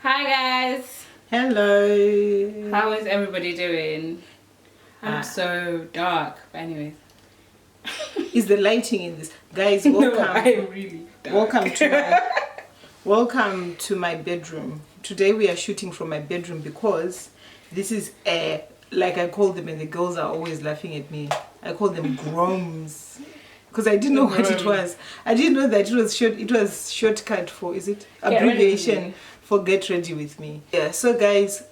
Hi guys. Hello. How is everybody doing? I'm so dark. But anyways. Is the lighting in this? Guys, welcome. No, I'm really dark. Welcome to my bedroom. Today we are shooting from my bedroom because this is like I call them, and the girls are always laughing at me. I call them Grwms. Because I didn't know what it was. I didn't know that it was shortcut for, is it? Abbreviation for get ready with me. Yeah, so guys,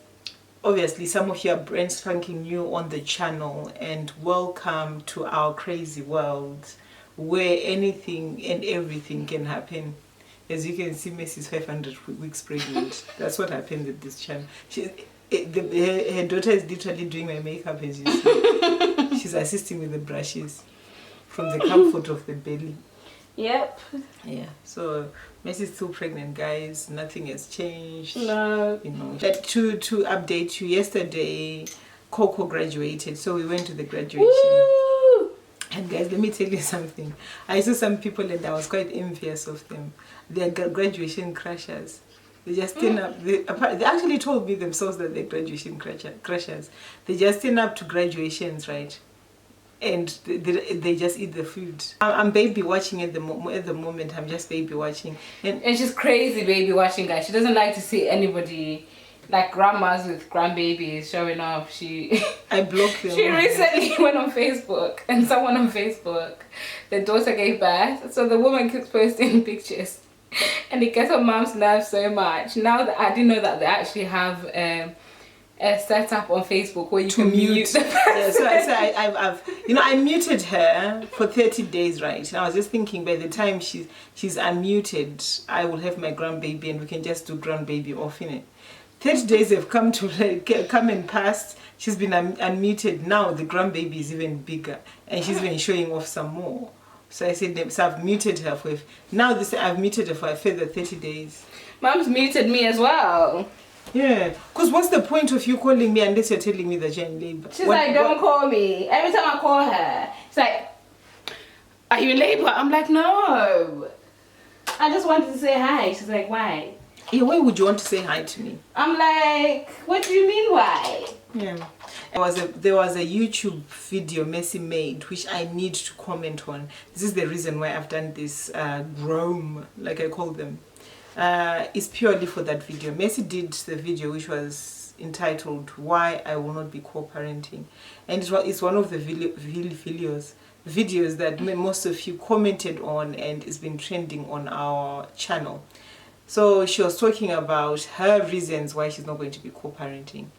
obviously some of you are brand spanking new on the channel, and welcome to our crazy world where anything and everything can happen. As you can see, Messi 500 weeks pregnant. That's what happened with this channel. Her daughter is literally doing my makeup, as you see. She's assisting with the brushes from the comfort of the belly. Yep. Yeah, so Messi is still pregnant, guys. Nothing has changed. No. You know. To update you, yesterday KOKO graduated, so we went to the graduation. Woo! And guys, let me tell you something. I saw some people and I was quite envious of them. They're graduation crashers. They just turn up. They actually told me themselves that they're graduation crashers. They just turn up to graduations, right? And they just eat the food. I'm baby watching at the moment. I'm just baby watching, and she's crazy baby watching, guys. She doesn't like to see anybody, like grandmas with grandbabies showing off. I blocked them. She recently went on Facebook, and someone on Facebook, the daughter gave birth, so the woman keeps posting pictures, and it gets her mom's nerves so much. Now that I didn't know that they actually have a setup on Facebook where you can mute the person. Yeah, so I muted her for 30 days, right? And I was just thinking, by the time she's unmuted, I will have my grandbaby and we can just do grandbaby off in it. 30 days have come and passed. She's been unmuted. Now the grandbaby is even bigger and she's been showing off some more. So I said, so I've muted her for I've muted her for a further 30 days. Mom's muted me as well. Yeah, because what's the point of you calling me unless you're telling me that you're in labor? She's like, don't call me. Every time I call her, she's like, are you in labor? I'm like, no. I just wanted to say hi. She's like, why? Yeah, why would you want to say hi to me? I'm like, what do you mean why? Yeah. There was a YouTube video Messi made which I need to comment on. This is the reason why I've done this Grwm, like I call them. It's purely for that video. Messi did the video which was entitled "Why I Will Not Be Co-Parenting," and it's one of the videos that most of you commented on, and it's been trending on our channel. So she was talking about her reasons why she's not going to be co-parenting.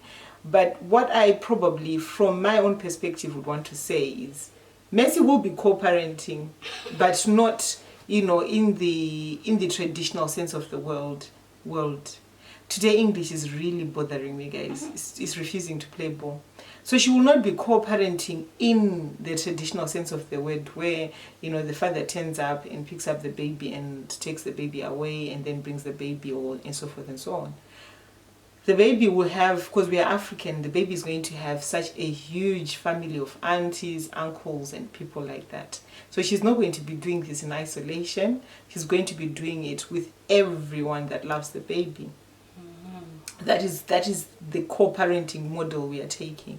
But what I probably, from my own perspective, would want to say is Messi will be co-parenting, but not, you know, in the traditional sense of the word. Today English is really bothering me, guys. It's refusing to play ball. So she will not be co-parenting in the traditional sense of the word, where, you know, the father turns up and picks up the baby and takes the baby away and then brings the baby and so forth and so on. The baby will have, because we are African, the baby is going to have such a huge family of aunties, uncles, and people like that. So she's not going to be doing this in isolation. She's going to be doing it with everyone that loves the baby. That is the co-parenting model we are taking.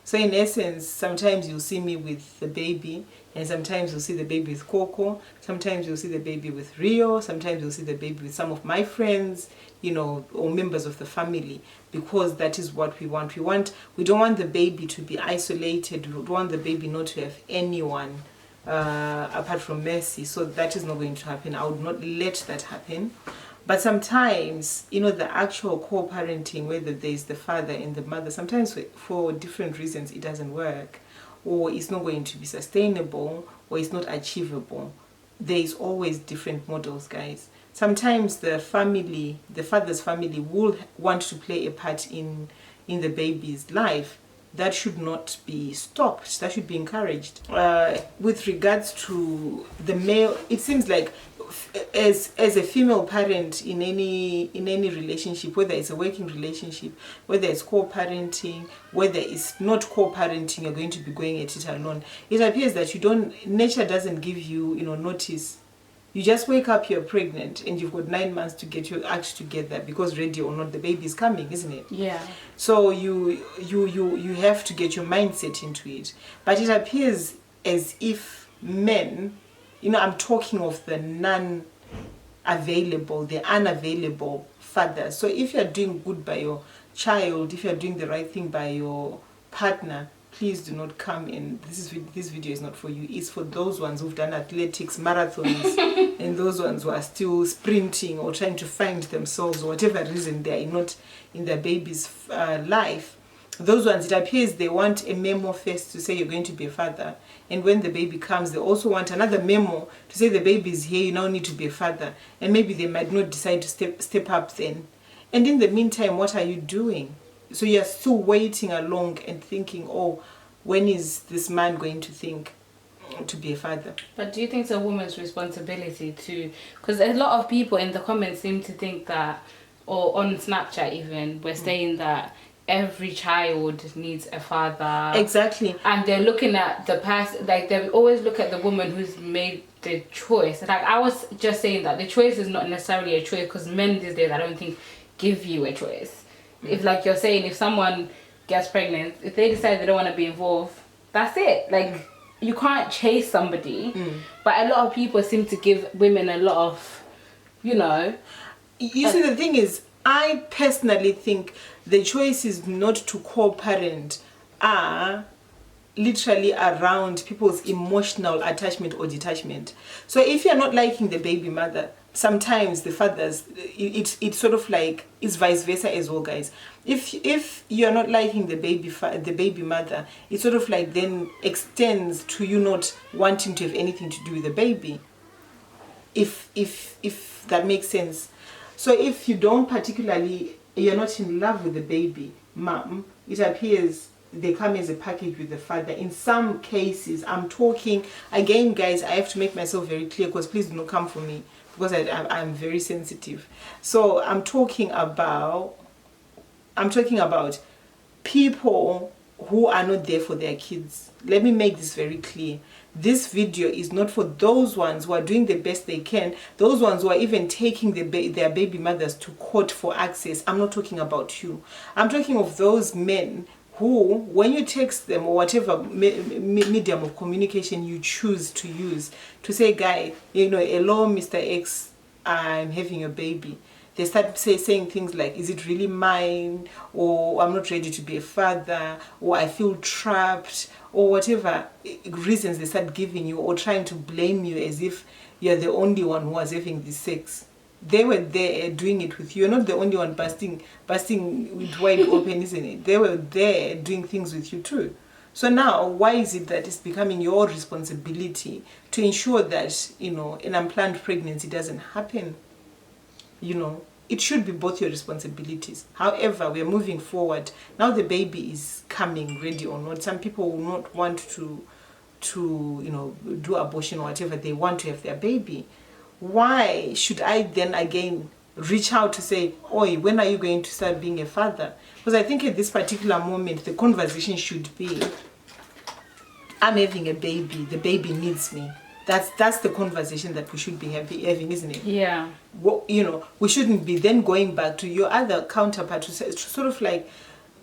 So in essence, sometimes you'll see me with the baby, and sometimes you'll see the baby with KOKO, sometimes you'll see the baby with Rio, sometimes you'll see the baby with some of my friends, you know, or members of the family, because that is what we want. We don't want the baby to be isolated. We don't want the baby not to have anyone apart from Messi. So that is not going to happen. I would not let that happen. But sometimes, you know, the actual co-parenting, whether there's the father and the mother, sometimes for different reasons it doesn't work, or it's not going to be sustainable, or it's not achievable. There is always different models, guys. Sometimes the father's family will want to play a part in the baby's life. That should not be stopped. That should be encouraged. With regards to the male, it seems like as a female parent in any relationship, whether it's a working relationship, whether it's co-parenting, whether it's not co-parenting, you're going to be going at it alone. It appears that nature doesn't give you, notice. You just wake up, you're pregnant, and you've got 9 months to get your act together, because ready or not, the baby is coming, isn't it? Yeah. So you have to get your mindset into it. But it appears as if men, I'm talking of the non-available, the unavailable fathers. So if you're doing good by your child, if you're doing the right thing by your partner, please do not come in. This video is not for you. It's for those ones who've done athletics, marathons, and those ones who are still sprinting or trying to find themselves, or whatever reason they are not in their baby's life. Those ones, it appears they want a memo first to say you're going to be a father, and when the baby comes, they also want another memo to say the baby is here, you now need to be a father, and maybe they might not decide to step up then. And in the meantime, what are you doing? So you're still waiting along and thinking, oh, when is this man going to think to be a father? But do you think it's a woman's responsibility to, because a lot of people in the comments seem to think that, or on Snapchat even, we're saying that every child needs a father. Exactly. And they're looking at the past, like they always look at the woman who's made the choice. Like I was just saying that the choice is not necessarily a choice, because men these days, I don't think, give you a choice. If, like you're saying, if someone gets pregnant, if they decide they don't want to be involved, that's it. Like you can't chase somebody. But a lot of people seem to give women a lot of, You see, the thing is, I personally think the choices not to co-parent are literally around people's emotional attachment or detachment. So if you're not liking the baby mother, sometimes the fathers, it's sort of like, it's vice versa as well, guys. If you're not liking the baby mother, it sort of like then extends to you not wanting to have anything to do with the baby, if that makes sense. So if you don't particularly, you're not in love with the baby mom, it appears they come as a package with the father. In some cases, I'm talking, again guys, I have to make myself very clear, because please do not come for me, because I'm very sensitive. So I'm talking about people who are not there for their kids. Let me make this very clear. This video is not for those ones who are doing the best they can, those ones who are even taking their baby mothers to court for access. I'm not talking about you. I'm talking of those men who, when you text them or whatever medium of communication you choose to use, to say, guy, hello, Mr. X, I'm having a baby. They start saying things like, is it really mine? Or I'm not ready to be a father, or I feel trapped, or whatever reasons they start giving you, or trying to blame you as if you're the only one who was having this sex. They were there doing it with you. You're not the only one busting with wide open, isn't it? They were there doing things with you too. So now, why is it that it's becoming your responsibility to ensure that, an unplanned pregnancy doesn't happen? It should be both your responsibilities. However, we are moving forward. Now the baby is coming, ready or not. Some people will not want to do abortion or whatever. They want to have their baby. Why should I then again reach out to say, oi, when are you going to start being a father? Because I think at this particular moment, the conversation should be, I'm having a baby, the baby needs me. That's the conversation that we should be having, isn't it? Yeah. Well, we shouldn't be then going back to your other counterpart to say, sort of like,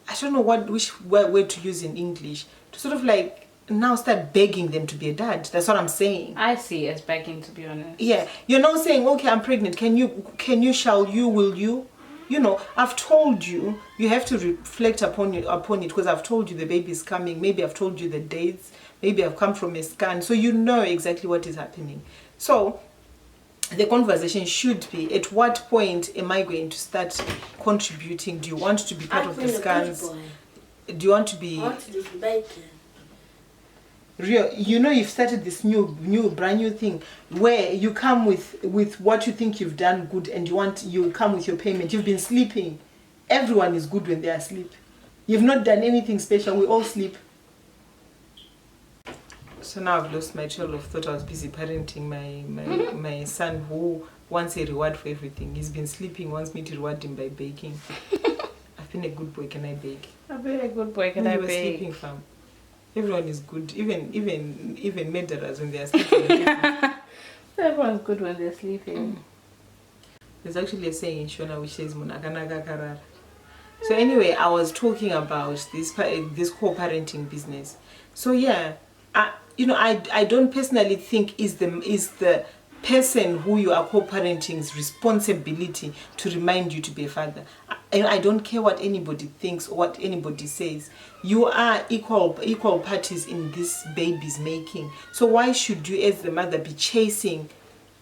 I don't know which word to use in English, to sort of like now start begging them to be a dad. That's what I'm saying. I see it as begging, to be honest. Yeah, you're now saying, okay, I'm pregnant. Can you, shall you, will you? I've told you, you have to reflect upon it, because I've told you the baby is coming. Maybe I've told you the dates. Maybe I've come from a scan. So you know exactly what is happening. So the conversation should be, at what point am I going to start contributing? Do you want to be part of the scans? Do you want to be... I want to do bacon. Real, you've started this brand new thing where you come with what you think you've done good, and you come with your payment. You've been sleeping. Everyone is good when they are asleep. You've not done anything special. We all sleep. So now I've lost my trail of thought. I was busy parenting my son, who wants a reward for everything. He's been sleeping, wants me to reward him by baking. I've been a good boy. Can I bake? I've been a good boy. Can I bake? Sleeping, fam. Everyone is good. Even murderers when they are sleeping. Everyone's good when they're sleeping. There's actually a saying in Shona which says "Munakanaka karara." So anyway, I was talking about this co-parenting business. So yeah, I don't personally think is the person who you are co-parenting's responsibility to remind you to be a father. I don't care what anybody thinks or what anybody says. You are equal parties in this baby's making. So why should you, as the mother, be chasing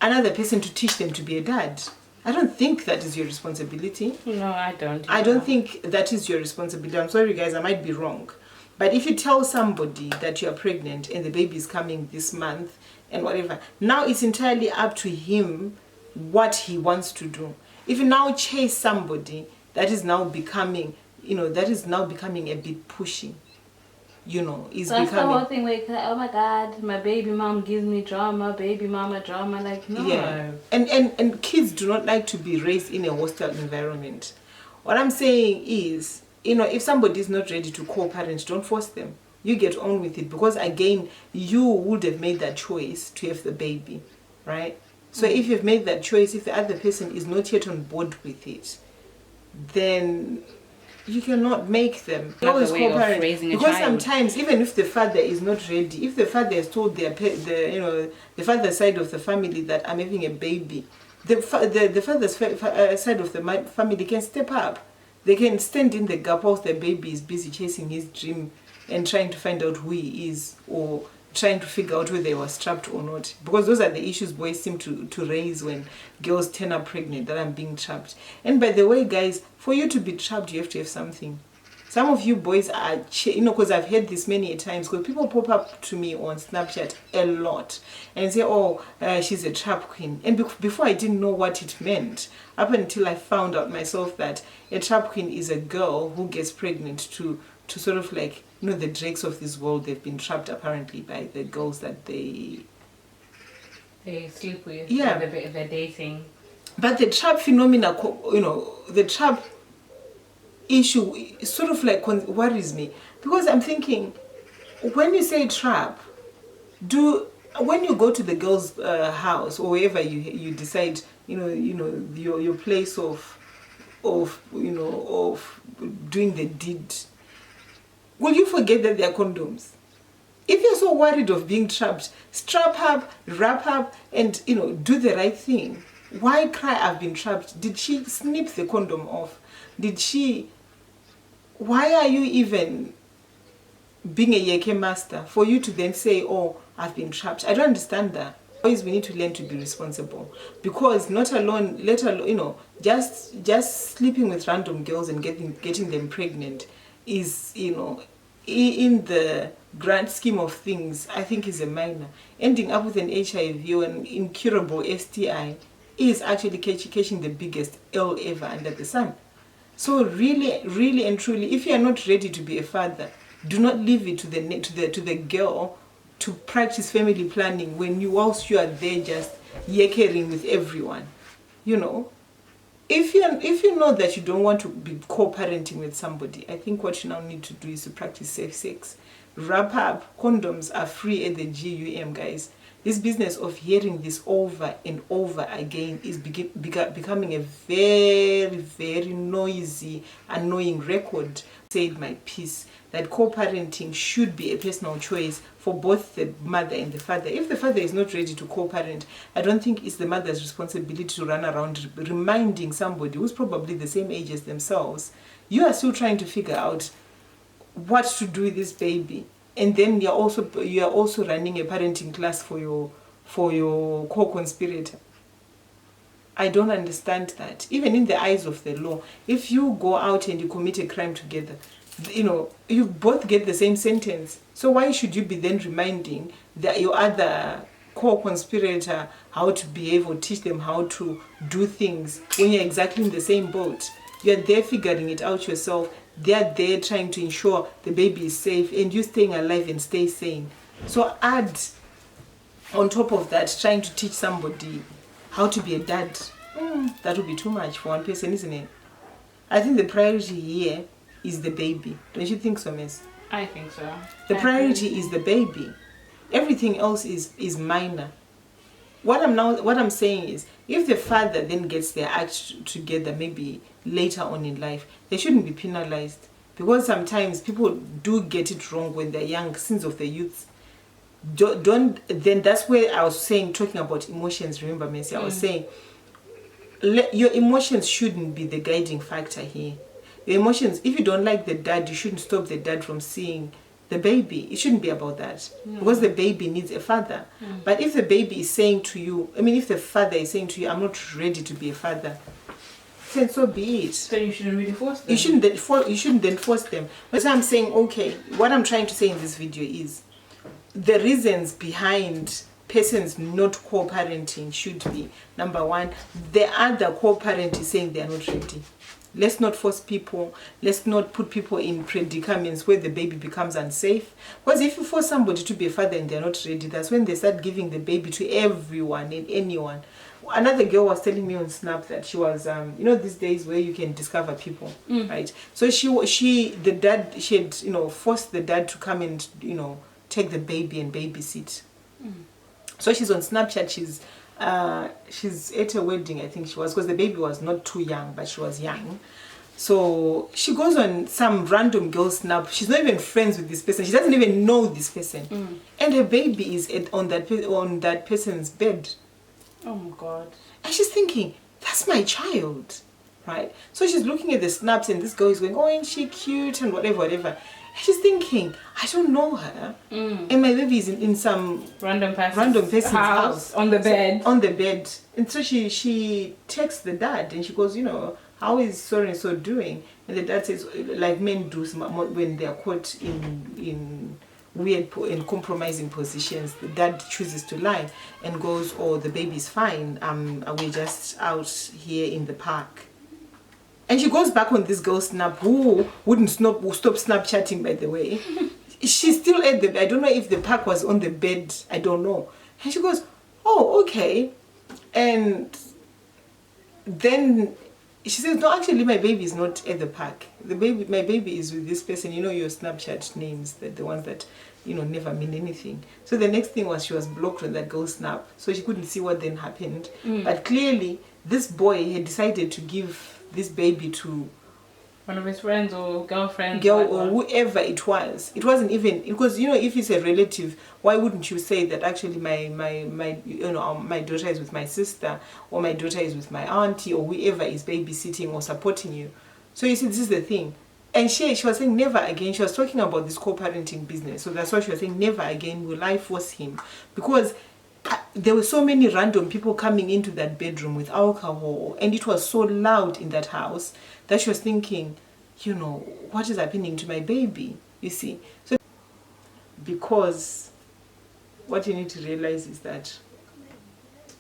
another person to teach them to be a dad? I don't think that is your responsibility. No, I don't. I don't think that is your responsibility. I'm sorry, guys, I might be wrong. But if you tell somebody that you're pregnant and the baby is coming this month and whatever, now it's entirely up to him what he wants to do. If you now chase somebody, that is now becoming a bit pushy. Is so that's the whole becoming. thing where you're like, oh my god, my baby mom gives me drama, baby mama drama. Like, no. Yeah. And kids do not like to be raised in a hostile environment. What I'm saying is, if somebody is not ready to co-parent, don't force them. You get on with it, because again, you would have made that choice to have the baby, right? So if you've made that choice, if the other person is not yet on board with it, then you cannot make them always co-parent, because sometimes even if the father is not ready, if the father has told the father side of the family that I'm having a baby, the father's side of the family can step up. They can stand in the gap whilst the baby is busy chasing his dream and trying to find out who he is, or trying to figure out whether they were strapped or not, because those are the issues boys seem to raise when girls turn up pregnant, that I'm being trapped. And by the way, guys, for you to be trapped, you have to have something. Some of you boys are, because I've heard this many times, because people pop up to me on Snapchat a lot and say, oh, she's a trap queen. And before I didn't know what it meant, up until I found out myself that a trap queen is a girl who gets pregnant to sort of like, the drakes of this world. They've been trapped apparently by the girls that they sleep with. Yeah. They're dating. But the trap phenomena, the trap issue sort of like worries me, because I'm thinking, when you say trap, when you go to the girl's house or wherever you decide, your place of doing the deed, will you forget that there are condoms? If you're so worried of being trapped, strap up, wrap up, and do the right thing. Why cry, I've been trapped? Did she snip the condom off? Why are you even being a yeke master for you to then say, oh, I've been trapped? I don't understand that. Boys, we need to learn to be responsible, because let alone just sleeping with random girls and getting them pregnant is, in the grand scheme of things, I think is a minor. Ending up with an HIV or an incurable STI is actually catching the biggest L ever under the sun. So really, really and truly, if you are not ready to be a father, do not leave it to the girl to practice family planning whilst you are there just yakering with everyone. If you know that you don't want to be co-parenting with somebody, I think what you now need to do is to practice safe sex. Wrap up. Condoms are free at the GUM, guys. This business of hearing this over and over again is becoming a very, very noisy, annoying record. Said my piece that co-parenting should be a personal choice for both the mother and the father. If the father is not ready to co-parent, I don't think it's the mother's responsibility to run around reminding somebody who's probably the same age as themselves. You are still trying to figure out what to do with this baby, and then you are also running a parenting class for your co-conspirator. I don't understand that. Even in the eyes of the law, if you go out and you commit a crime together, you both get the same sentence. So why should you be then reminding your other co-conspirator how to behave or teach them how to do things when you're exactly in the same boat? You're there figuring it out yourself. They're there trying to ensure the baby is safe and you staying alive and stay sane. So add on top of that, trying to teach somebody how to be a dad. That would be too much for one person, isn't it? I think the priority here is the baby. Don't you think so, miss? I think so. The priority is the baby. Everything else is minor. what I'm saying is, if the father then gets their act together, maybe later on in life, they shouldn't be penalized, because sometimes people do get it wrong when they're young, sins of the youth. Don't then that's where I was saying, talking about emotions. Remember, Messi, I was saying, your emotions shouldn't be the guiding factor here. Your emotions, if you don't like the dad, you shouldn't stop the dad from seeing the baby. It shouldn't be about that, because the baby needs a father. But if the baby is saying to you, I mean, if the father is saying to you, I'm not ready to be a father, then so be it. So you shouldn't really force them. You shouldn't then force them. But I'm saying, okay, what I'm trying to say in this video is, the reasons behind persons not co-parenting should be, number one, the other co-parent is saying they are not ready. Let's not force people. Let's not put people in predicaments where the baby becomes unsafe. Because if you force somebody to be a father and they're not ready, that's when they start giving the baby to everyone and anyone. Another girl was telling me on Snap that she was, you know, these days where you can discover people, right? So the dad had, you know, forced the dad to come and, you know, take the baby and babysit. So she's on Snapchat. She's at a wedding, I think she was, because the baby was not too young, but she was young. So she goes on some random girl Snap. She's not even friends with this person. She doesn't even know this person, and her baby is on that person's bed. Oh my God! And she's thinking, that's my child, right? So she's looking at the snaps, and this girl is going, oh, ain't she cute, and whatever. She's thinking, I don't know her, and my baby is in some random person's house on the bed. On the bed. And so she texts the dad, and she goes, you know, how is so and so doing? And the dad says, like men do when they are caught in weird and compromising positions, the dad chooses to lie and goes, oh, the baby's fine, we're just out here in the park. And she goes back on this girl Snap, who wouldn't stop Snapchatting, by the way. She's still at I don't know if the park was on the bed, I don't know. And she goes, oh, okay. And then she says, no, actually my baby is not at the park. My baby is with this person. You know your Snapchat names, the ones that, you know, never mean anything. So the next thing was she was blocked on that girl Snap, so she couldn't see what then happened. But clearly this boy had decided to give this baby to one of his friends or girlfriend or whoever it was. It wasn't even, because, you know, if it's a relative, why wouldn't you say that actually my you know, my daughter is with my sister, or my daughter is with my auntie, or whoever is babysitting or supporting you. So you see, this is the thing. And she was saying never again. She was talking about this co-parenting business. So that's why she was saying never again will I force him, because there were so many random people coming into that bedroom with alcohol, and it was so loud in that house that she was thinking, you know, what is happening to my baby, you see. So because what you need to realize is that,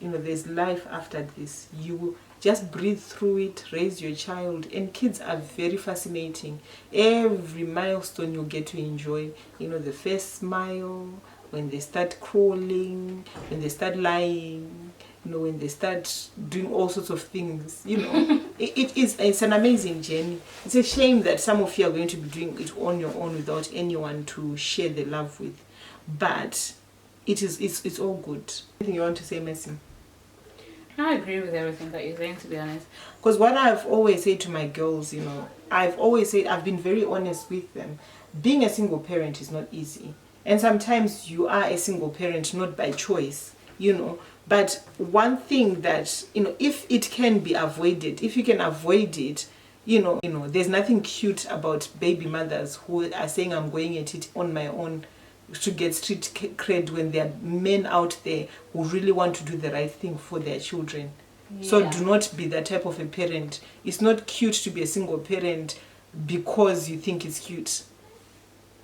you know, there's life after this. You just breathe through it, raise your child, and kids are very fascinating. Every milestone you get to enjoy, you know, the first smile, when they start crawling, when they start lying, you know, when they start doing all sorts of things, you know. It's an amazing journey. It's a shame that some of you are going to be doing it on your own without anyone to share the love with. But it's all good. Anything you want to say, Messi? I agree with everything that you're saying, to be honest. Because what I've always said to my girls, you know, I've always said, I've been very honest with them. Being a single parent is not easy. And sometimes you are a single parent not by choice, you know. But one thing that, you know, if it can be avoided, if you can avoid it, you know, there's nothing cute about baby mothers who are saying I'm going at it on my own to get street cred, when there are men out there who really want to do the right thing for their children. Yeah. So do not be that type of a parent. It's not cute to be a single parent because you think it's cute.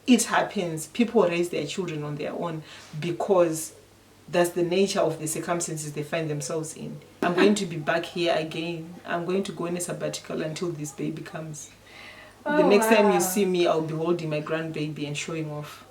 It happens. People raise their children on their own because that's the nature of the circumstances they find themselves in. I'm going to be back here again. I'm going to go in a sabbatical until this baby comes. The next time you see me, I'll be holding my grandbaby and showing off.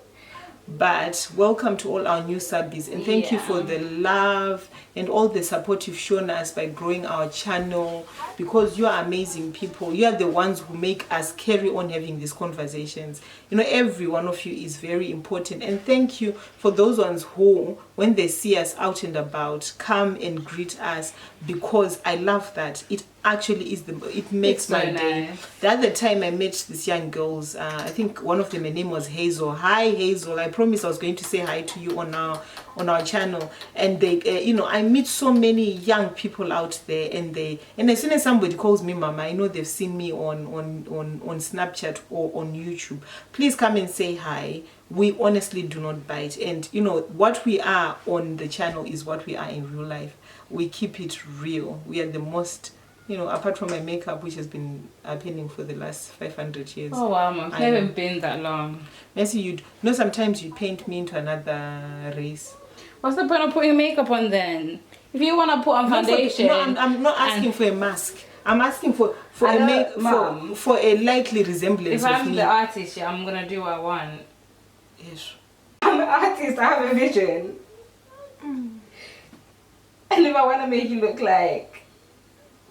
But welcome to all our new subbies, and thank you for the love and all the support you've shown us by growing our channel, because you are amazing people. You are the ones who make us carry on having these conversations. You know, every one of you is very important, and thank you for those ones who, when they see us out and about, come and greet us, because I love that. It actually is it makes my day. The other time I met these young girls, I think one of them, her name was Hazel. Hi Hazel, I promised I was going to say hi to you on our channel. And they you know, I meet so many young people out there, and as soon as somebody calls me mama, I know they've seen me on Snapchat or on YouTube. Please come and say hi. We honestly do not bite, and you know what we are on the channel is what we are in real life. We keep it real. We are the most, you know, apart from my makeup, which has been happening for the last 500 years. Oh wow, Mom, I haven't been that long. Messi, you know, sometimes you paint me into another race. What's the point of putting makeup on then? If you want to put on foundation... I'm not asking for a mask. I'm asking for a likely resemblance of me. If I'm the artist, yeah, I'm going to do what I want. Yes. I'm an artist, I have a vision. And if I want to make you look like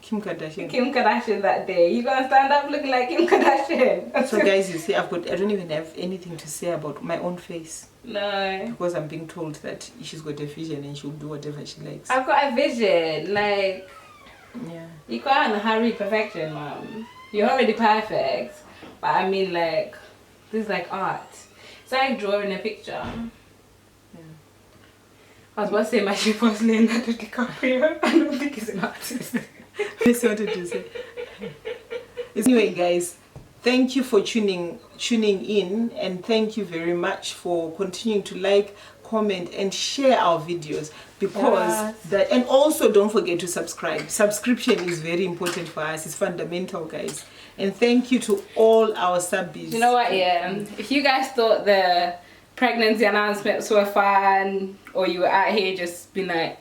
Kim Kardashian. Kim Kardashian that day, you're gonna stand up looking like Kim Kardashian. So guys, you see, I don't even have anything to say about my own face. No. Because I'm being told that she's got a vision and she'll do whatever she likes. I've got a vision, like... Yeah. You can't hurry perfection, Mom. You're already perfect. But I mean, like, this is like art. It's like drawing a picture. I was about to say my ship was Leonardo DiCaprio. I don't think he's an artist. That's what it is. Anyway, guys, thank you for tuning in, and thank you very much for continuing to like, comment, and share our videos, because that, and also don't forget to subscribe. Subscription is very important for us. It's fundamental, guys. And thank you to all our subbies. You know what? Yeah, if you guys thought the pregnancy announcements were fun, or you were out here just being like,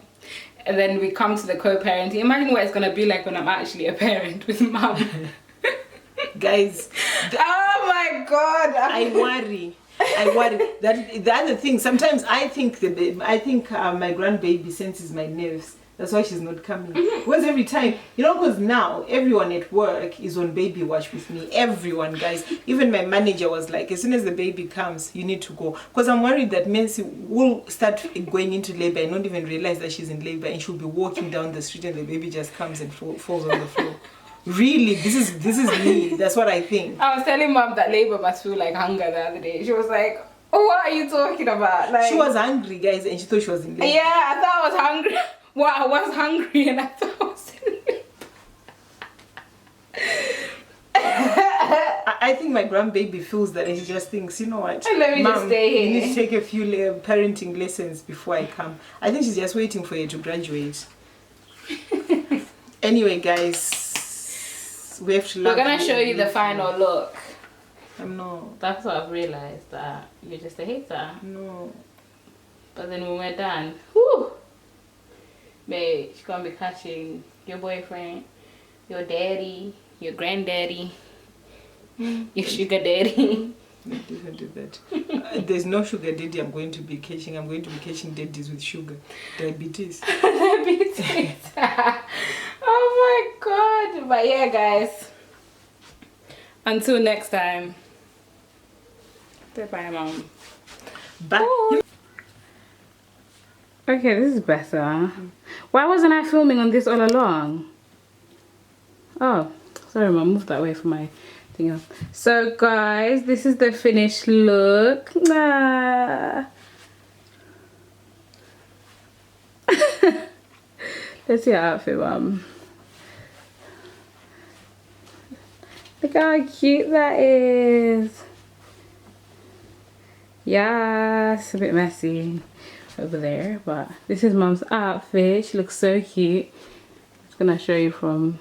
and then we come to the co-parenting, imagine what it's gonna be like when I'm actually a parent with Mom. Guys, oh my god, I worry that the other thing, sometimes I think my grandbaby senses my nerves. That's why she's not coming. Because every time, you know, because now everyone at work is on baby watch with me. Everyone, guys. Even my manager was like, as soon as the baby comes, you need to go. Because I'm worried that Mercy will start going into labor and not even realize that she's in labor, and she'll be walking down the street and the baby just comes and falls on the floor. Really, this is me. That's what I think. I was telling Mom that labor must feel like hunger the other day. She was like, oh, what are you talking about? Like, she was hungry, guys, and she thought she was in labor. Yeah, I thought I was hungry. Well, I was hungry and I thought I was in labor. I think my grandbaby feels that, and she just thinks, you know what, let me just stay here. You need to take a few parenting lessons before I come. I think she's just waiting for you to graduate. Anyway, guys, we have to We're gonna show you the final look. I'm not. That's what I've realized, that you're just a hater. No. But then when we're done, whoo, babe, she's gonna be catching your boyfriend, your daddy, your granddaddy, your sugar daddy. No, don't do that. There's no sugar daddy I'm going to be catching. I'm going to be catching daddies with sugar. Diabetes. Diabetes. Oh my god. But yeah, guys. Until next time. Say bye, Mom. Bye. Okay, this is better. Why wasn't I filming on this all along? Oh, sorry, Mom. Move that way for my thing. So, guys, this is the finished look. Ah. Let's see your outfit, Mom. Look how cute that is. Yes, a bit messy over there, but this is Mom's outfit. She looks so cute. I'm just gonna show you from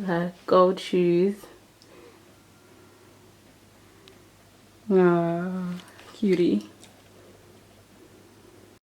her gold shoes. Oh, cutie.